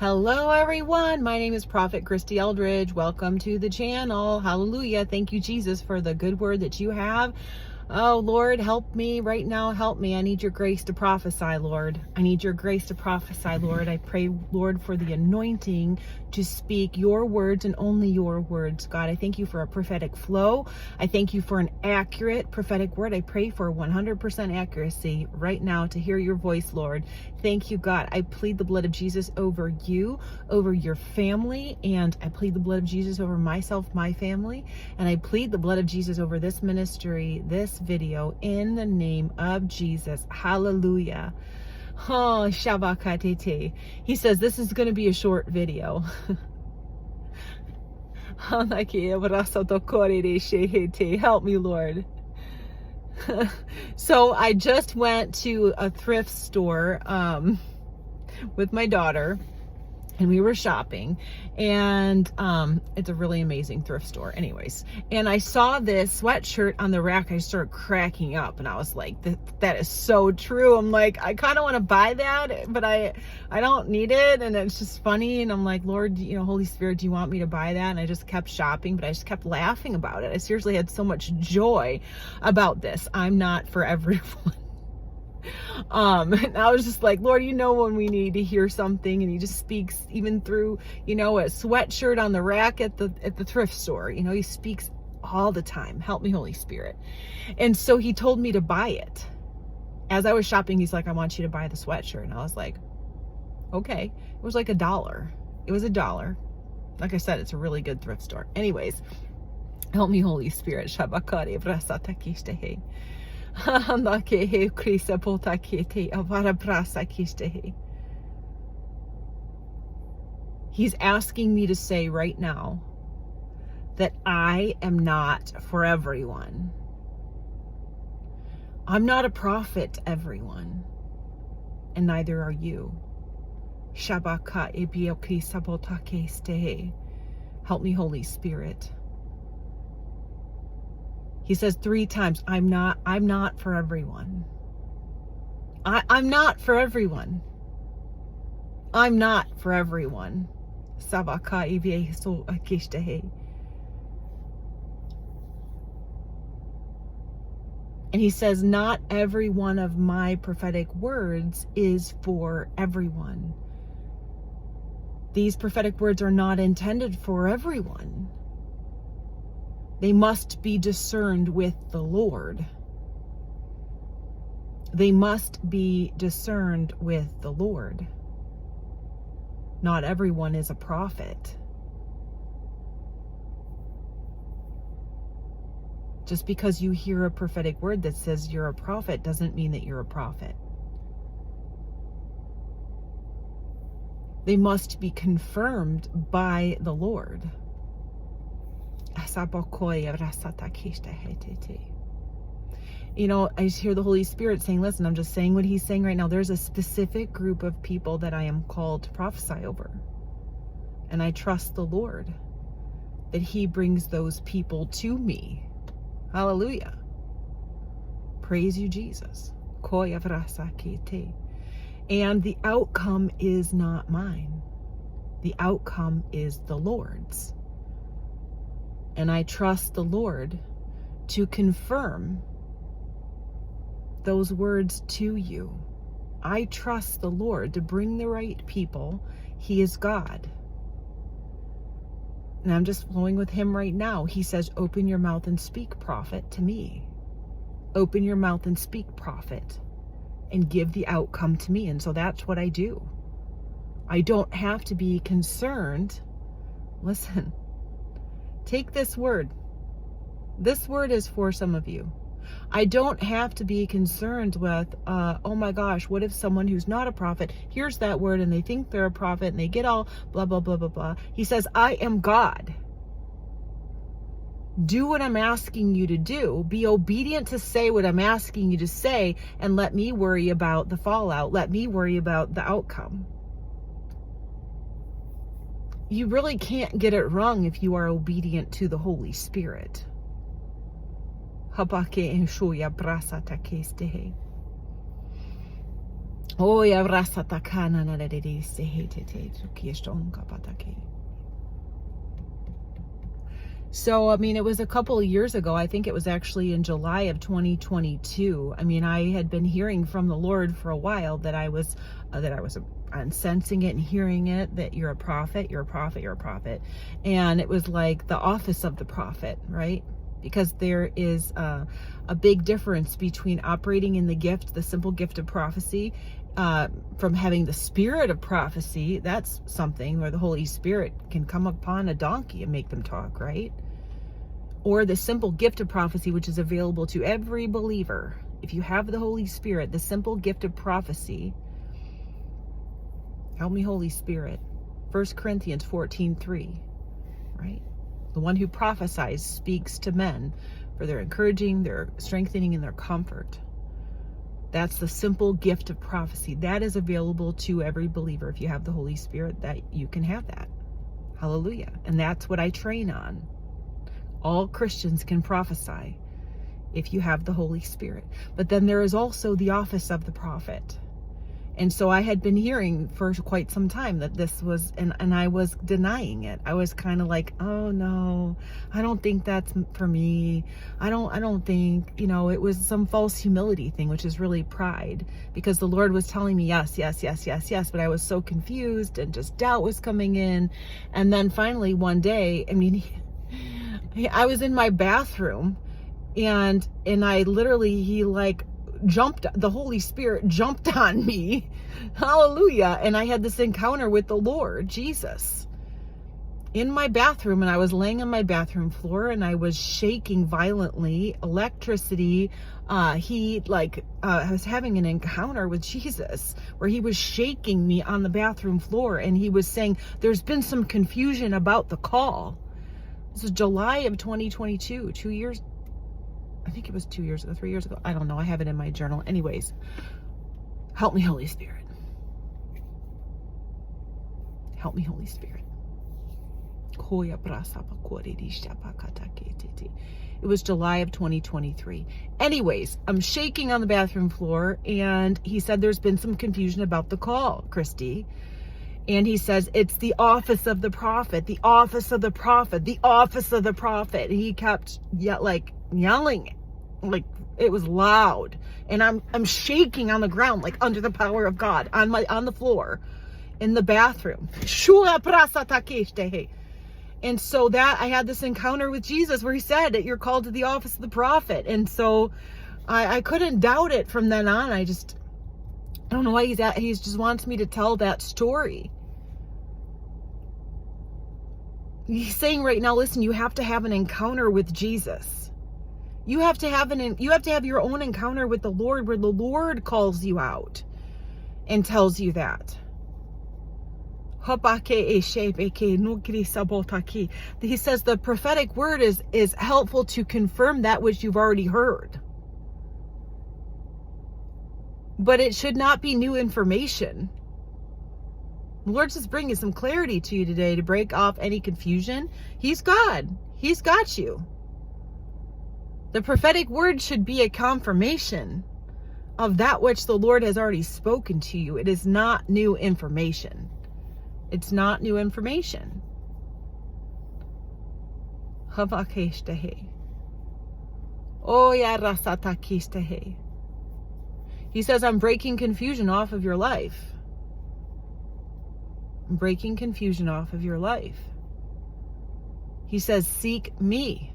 Hello everyone, my name is Prophet Kristy Eldridge. Welcome to the channel. Hallelujah. Thank you, Jesus, for the good word that you have. Oh Lord, help me right now. Help me. I need your grace to prophesy, Lord. I need your grace to prophesy, Lord. I pray, Lord, for the anointing to speak your words and only your words. God, I thank you for a prophetic flow. I thank you for an accurate prophetic word. I pray for 100% accuracy right now to hear your voice, Lord. Thank you, God. I plead the blood of Jesus over you, over your family, and I plead the blood of Jesus over myself, my family, and I plead the blood of Jesus over this ministry, this video, in the name of Jesus. Hallelujah. Oh, Shabakatete. He says this is going to be a short video. Help me, Lord. So I just went to a thrift store with my daughter, and we were shopping, and it's a really amazing thrift store anyways, and I saw this sweatshirt on the rack. I started cracking up, and I was like, that is so true. I'm like, I kind of want to buy that, but I don't need it, and it's just funny, and I'm like, Lord, you know, Holy Spirit, do you want me to buy that? And I just kept shopping, but I just kept laughing about it. I seriously had so much joy about this. I'm not for everyone. And I was just like, Lord, you know when we need to hear something, and he just speaks even through, you know, a sweatshirt on the rack at the thrift store. You know, he speaks all the time. Help me, Holy Spirit. And so he told me to buy it. As I was shopping, he's like, I want you to buy the sweatshirt. And I was like, okay. It was like $1. It was $1. Like I said, it's a really good thrift store. Anyways, help me, Holy Spirit. Shabakari brasatakistehe. He's asking me to say right now that I am not for everyone. I'm not a prophet to everyone, and neither are you. Help me, Holy Spirit. He says 3 times, I'm not for everyone. I'm not for everyone. I'm not for everyone. And he says, not every one of my prophetic words is for everyone. These prophetic words are not intended for everyone. They must be discerned with the Lord. They must be discerned with the Lord. Not everyone is a prophet. Just because you hear a prophetic word that says you're a prophet doesn't mean that you're a prophet. They must be confirmed by the Lord. You know, I just hear the Holy Spirit saying, listen, I'm just saying what he's saying right now. There's a specific group of people that I am called to prophesy over. And I trust the Lord that he brings those people to me. Hallelujah. Praise you, Jesus. And the outcome is not mine. The outcome is the Lord's. And I trust the Lord to confirm those words to you. I trust the Lord to bring the right people. He is God. And I'm just flowing with him right now. He says, open your mouth and speak, prophet, to me. Open your mouth and speak, prophet, and give the outcome to me. And so that's what I do. I don't have to be concerned. Listen. Take this word. This word is for some of you. I don't have to be concerned with, oh my gosh, what if someone who's not a prophet hears that word and they think they're a prophet and they get all blah, blah, blah, blah, blah. He says, I am God. Do what I'm asking you to do. Be obedient to say what I'm asking you to say, and let me worry about the fallout. Let me worry about the outcome. You really can't get it wrong if you are obedient to the Holy Spirit. Oh, ya rasa takana na de se hete tukishton kapatake. So, I mean, it was a couple of years ago. I think it was actually in July of 2022. I mean, I had been hearing from the Lord for a while that I was sensing it and hearing it, that you're a prophet, you're a prophet, you're a prophet. And it was like the office of the prophet, right? Because there is a big difference between operating in the gift, the simple gift of prophecy, from having the spirit of prophecy. That's something where the Holy Spirit can come upon a donkey and make them talk, right? Or the simple gift of prophecy, which is available to every believer. If you have the Holy Spirit, the simple gift of prophecy. Help me, Holy Spirit. 1 Corinthians 14:3, right? The one who prophesies speaks to men for their encouraging, their strengthening, and their comfort. That's the simple gift of prophecy. That is available to every believer. If you have the Holy Spirit, that you can have that. Hallelujah. And that's what I train on. All Christians can prophesy if you have the Holy Spirit. But then there is also the office of the prophet. And so I had been hearing for quite some time that this was, and I was denying it. I was kind of like, oh no, I don't think that's for me. I don't think, it was some false humility thing, which is really pride, because the Lord was telling me yes, yes, yes, yes, yes. But I was so confused and just doubt was coming in. And then finally one day, I was in my bathroom and I literally, the Holy Spirit jumped on me. Hallelujah. And I had this encounter with the Lord Jesus in my bathroom, and I was laying on my bathroom floor and I was shaking violently. Electricity, I was having an encounter with Jesus where he was shaking me on the bathroom floor, and he was saying, there's been some confusion about the call. This is July of 2022, 2 years. I think it was 2 years ago, 3 years ago. I don't know. I have it in my journal. Anyways, help me, Holy Spirit. Help me, Holy Spirit. It was July of 2023. Anyways, I'm shaking on the bathroom floor, and he said there's been some confusion about the call, Kristy. And he says, it's the office of the prophet, the office of the prophet, the office of the prophet. And he kept yelling, like it was loud. And I'm shaking on the ground, like under the power of God, on the floor in the bathroom. And so that I had this encounter with Jesus where he said that you're called to the office of the prophet. And so I couldn't doubt it from then on. I don't know why he just wants me to tell that story. He's saying right now, listen, you have to have an encounter with Jesus. You have to have your own encounter with the Lord, where the Lord calls you out and tells you that. He says the prophetic word is helpful to confirm that which you've already heard. But it should not be new information. The Lord's just bringing some clarity to you today to break off any confusion. He's God. He's got you. The prophetic word should be a confirmation of that which the Lord has already spoken to you. It is not new information. It's not new information. He says, I'm breaking confusion off of your life. I'm breaking confusion off of your life. He says, seek me.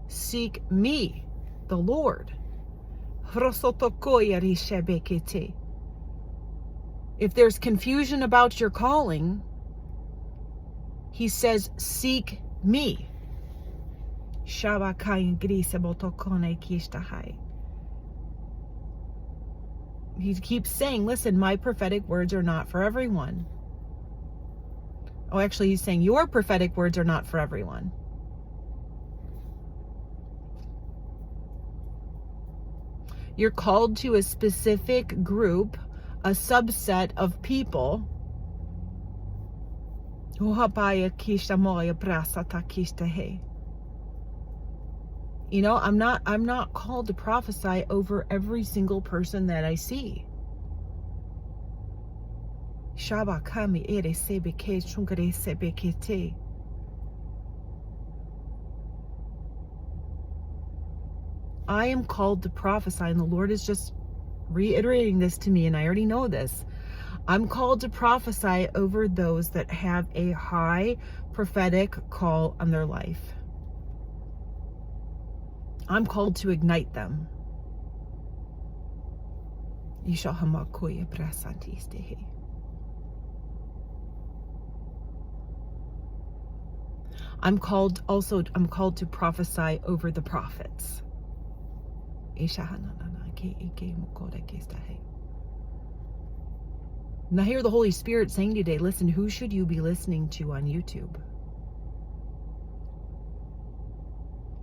Seek me, the Lord. If there's confusion about your calling, he says, seek me. He keeps saying, listen, my prophetic words are not for everyone. Oh, actually, he's saying your prophetic words are not for everyone. You're called to a specific group, a subset of people. I'm not called to prophesy over every single person that I see. Shaba kami ere sebeke shungare sebekete. I am called to prophesy, and the Lord is just reiterating this to me, and I already know this. I'm called to prophesy over those that have a high prophetic call on their life. I'm called to ignite them. I'm called to prophesy over the prophets. And I hear the Holy Spirit saying today, listen, who should you be listening to on YouTube?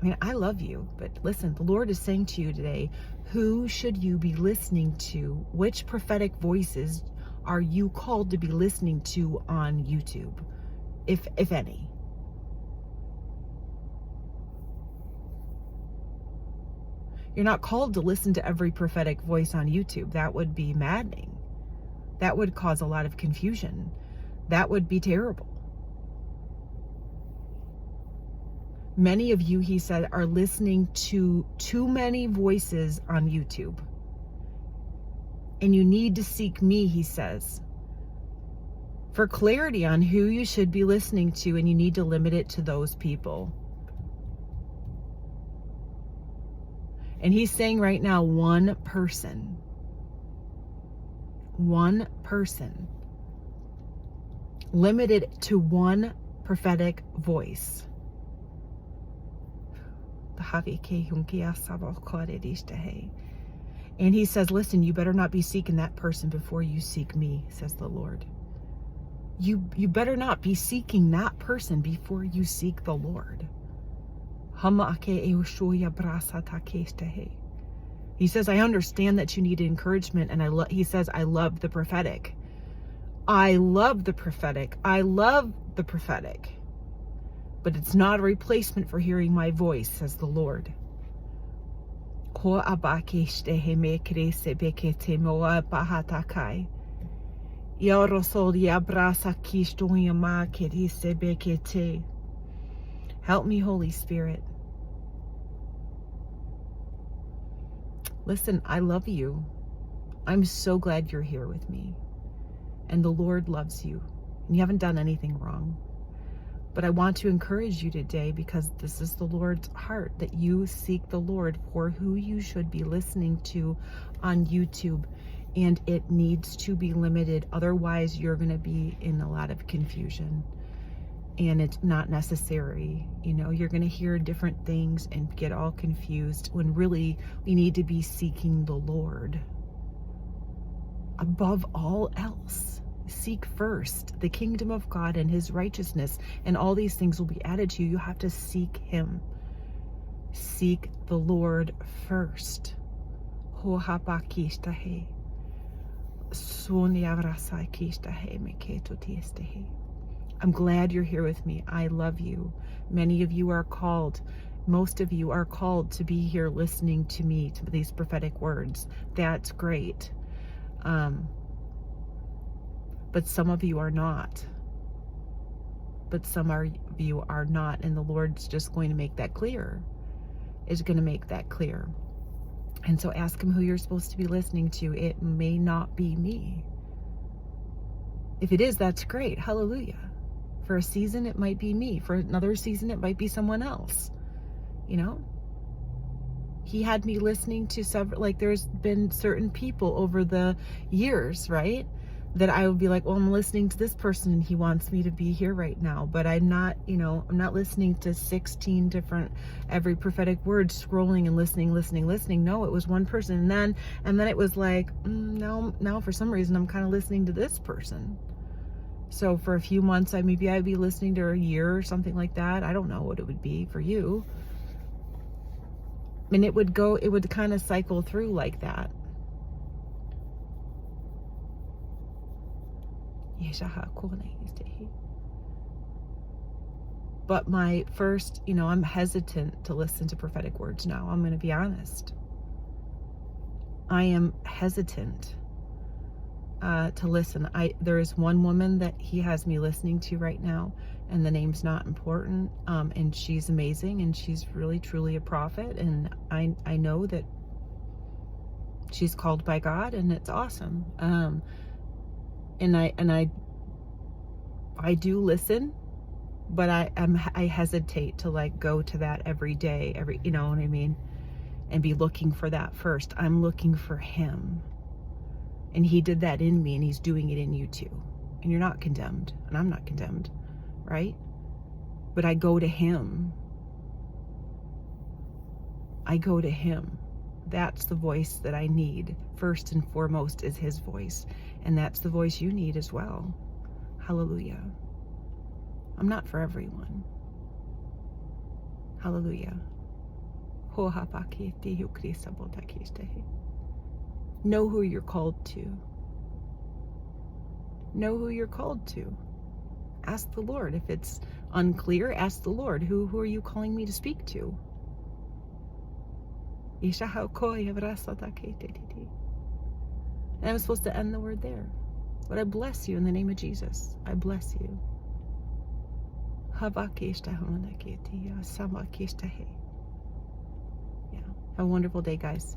I mean, I love you, but listen, the Lord is saying to you today, who should you be listening to? Which prophetic voices are you called to be listening to on YouTube, if any? You're not called to listen to every prophetic voice on YouTube. That would be maddening. That would cause a lot of confusion. That would be terrible. Many of you, he said, are listening to too many voices on YouTube. And you need to seek me, he says, for clarity on who you should be listening to, and you need to limit it to those people. And he's saying right now, one person. Limited to one prophetic voice. And he says, listen, you better not be seeking that person before you seek me, says the Lord. You better not be seeking that person before you seek the Lord. He says, I understand that you need encouragement, and he says, I love the prophetic. I love the prophetic. I love the prophetic. But it's not a replacement for hearing my voice, says the Lord. Help me, Holy Spirit. Listen, I love you. I'm so glad you're here with me. And the Lord loves you. And you haven't done anything wrong. But I want to encourage you today, because this is the Lord's heart, that you seek the Lord for who you should be listening to on YouTube. And it needs to be limited. Otherwise, you're going to be in a lot of confusion. And it's not necessary. You're going to hear different things and get all confused, when really we need to be seeking the Lord above all else. Seek first the kingdom of God and his righteousness, and all these things will be added to you. You have to seek him. Seek the Lord first. I'm glad you're here with me. I love you. Many of you are called. Most of you are called to be here listening to me, to these prophetic words. That's great. But some of you are not. And the Lord's just going to make that clear. Is going to make that clear. And so ask him who you're supposed to be listening to. It may not be me. If it is, that's great. Hallelujah. For a season, it might be me. For another season, it might be someone else. He had me listening to several, there's been certain people over the years, right? That I would be like, well, I'm listening to this person and he wants me to be here right now. But I'm not, I'm not listening to 16 different, every prophetic word, scrolling and listening. No, it was one person. And then it was like, now for some reason, I'm kind of listening to this person. So for a few months, I'd be listening to a year or something like that. I don't know what it would be for you. And it would kind of cycle through like that. But my first, I'm hesitant to listen to prophetic words now. I'm going to be honest. I am hesitant to listen. There is one woman that he has me listening to right now, and the name's not important, and she's amazing, and she's really truly a prophet, and I know that she's called by God, and it's awesome. And I do listen, but I hesitate to like go to that every day, you know what I mean, and be looking for that first. I'm looking for him, and he did that in me, and he's doing it in you too. And you're not condemned, and I'm not condemned, right? But I go to him. I go to him. That's the voice that I need. First and foremost is his voice. And that's the voice you need as well. Hallelujah. I'm not for everyone. Hallelujah. Know who you're called to. Know who you're called to. Ask the Lord. If it's unclear, ask the Lord. Who are you calling me to speak to? And I'm supposed to end the word there. But I bless you in the name of Jesus. I bless you. Yeah. Have a wonderful day, guys.